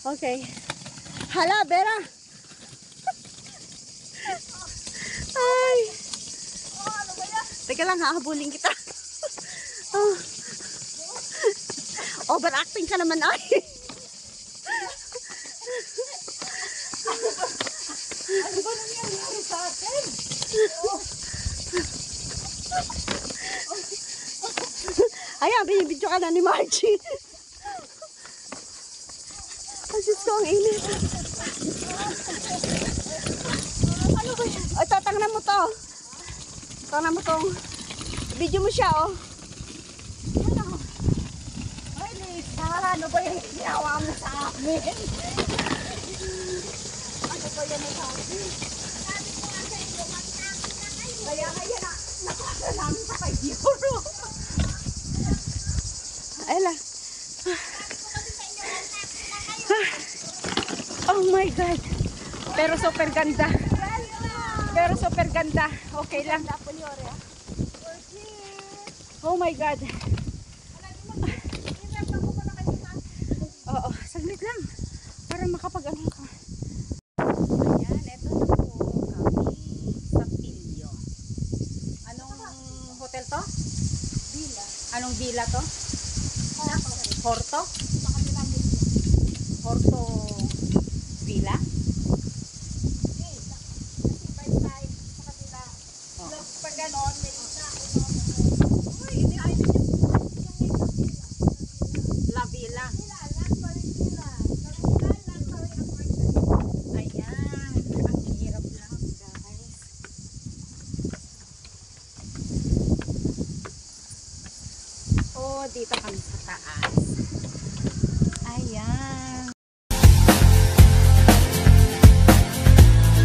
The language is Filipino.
Okay. Hala, Bera. Ay. Teka lang, hahabulin kita. Oh. Overacting ka naman, ay. Ano ba nangyari sa akin? Ayan, binibidyo ka na ni Margie. Ang Diyos ko, ang init. Ano ba yan? Ay, tatangnan mo to. Tatangnan mo tong. Video mo siya, oh. Ano? Ay, Lisa, ano ba yung ginawa mo sa amin? Ano ba yan sa akin? Kaya kaya na, nakasa namin sa kay Dioro. Ay, la. Oh my God. Pero super ganda. Pero super ganda. Okay lang. Oh my God. Oo, saglit lang. Para makapag-ano ka. Ayan, eto na po kami sa Pilyo. Anong hotel to? Bila. Anong villa to? Nako. Porto?